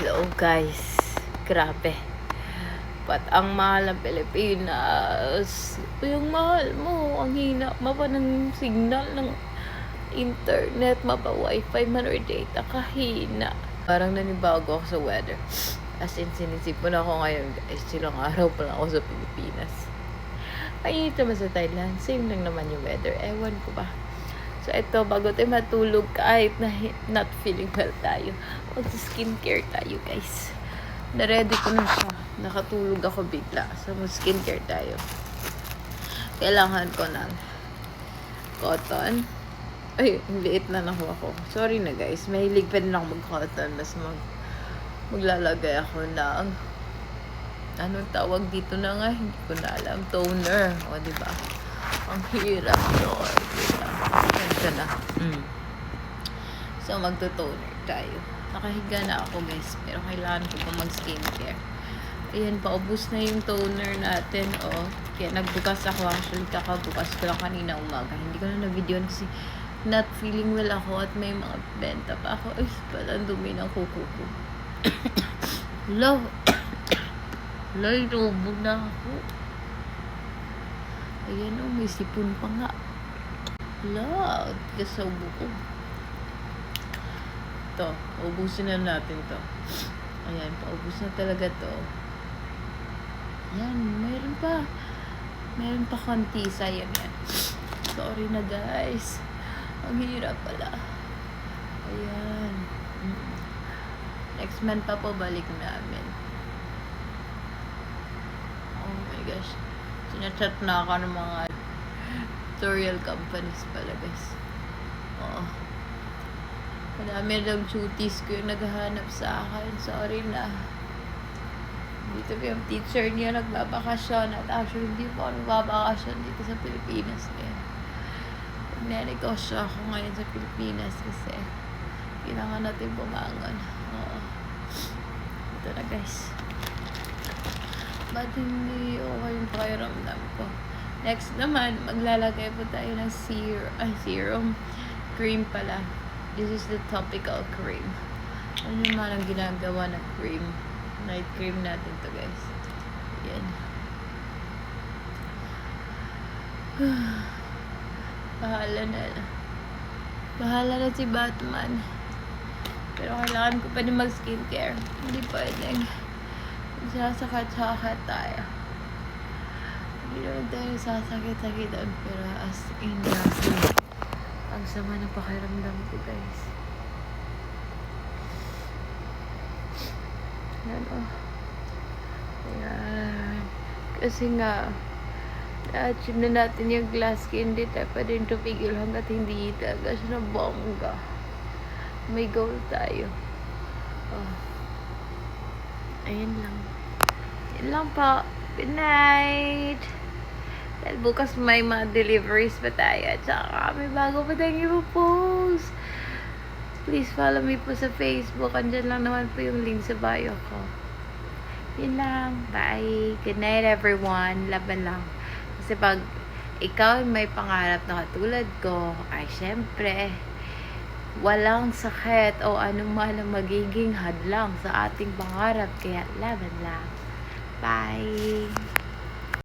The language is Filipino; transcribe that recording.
Hello guys, grabe. Ba't ang mahal ng Pilipinas? Yung mahal mo, ang hina pa ng signal ng internet, mapa wifi man or data, kahina. Parang nanibago ako sa weather. As in, sinisipon ako ngayon guys, silang araw pa lang ako sa Pilipinas. Mainit naman sa Thailand, same lang naman yung weather, ewan ko ba. So, ito, bago tayo matulog, kahit na not feeling well tayo, mag-skincare tayo, guys. Na-ready ko na siya. Nakatulog ako bigla. So, mag-skincare tayo. Kailangan ko ng cotton. Ay, liit na nakuha ko. Sorry na, guys. Mahilig pa din ako mag-cotton. Mas maglalagay ako ng anong tawag dito na nga? Hindi ko na alam. Toner. O, diba? Ang hirap doon. Diba? Ito na. So, magto-toner tayo. Nakahiga na ako, guys. Pero kailangan ko pa mag-skincare. Ayan, paubos na yung toner natin, oh. Kaya nagbukas ako. Actually, kakabukas ko lang kanina umaga. Hindi ko na na-video kasi not feeling well ako at may mga benta pa ako. Ay, pala dumi ng kuko ko. Love. Lay, robo na ako. Ayan, oh, may sipon pa nga. Love, kasawbo ko. Ito, ubusin na natin to. Ayan, paubos na talaga to. Ayan, meron pa. Meron pa konti, sayang yan. Sorry na guys. Ang hirap pala. Ayan. Next month pa po balik namin. Oh my gosh. Sinachat na ako ng mga tutorial companies pala guys. Oo. Madami lang cuties ko yung naghahanap sa akin. Sorry na. Dito pa yung teacher niya nagbabakasyon. At actually hindi po ako nagbabakasyon dito sa Pilipinas ngayon. Nagninegosyo ako ngayon sa Pilipinas kasi kailangan natin bumangon. Oo. Ito na guys. Ba't hindi okay yung pakiramdam ko? Next naman, maglalagay po tayo ng serum cream pala. This is the topical cream. Ano naman ang ginagawa ng cream? Night cream natin to guys. Yan. Bahala na si Batman. Pero kailangan ko pa din mag-skincare. Hindi pwedeng sasakat-sakat tayo. Hindi naman tayo sasakit-sakitan. Pero as in, ang sama ng pakiramdam ko guys. Yan oh. Ayan. Kasi nga, na-achieve na natin yung glass skin. Hindi tayo pa din tumigil hanggat hindi talaga siya na bongga. May goal tayo. Oh. Ayan lang. Yan lang po. Good night! Dahil bukas may mga deliveries pa tayo. At saka may bago pa tayong ipopost. Please follow me po sa Facebook. Andyan lang naman po yung link sa bio ko. Yun lang. Bye. Good night everyone. Laban lang. Kasi pag ikaw may pangarap na katulad ko, ay syempre, walang sakit o anuman ang magiging hadlang sa ating pangarap. Kaya laban lang. Bye.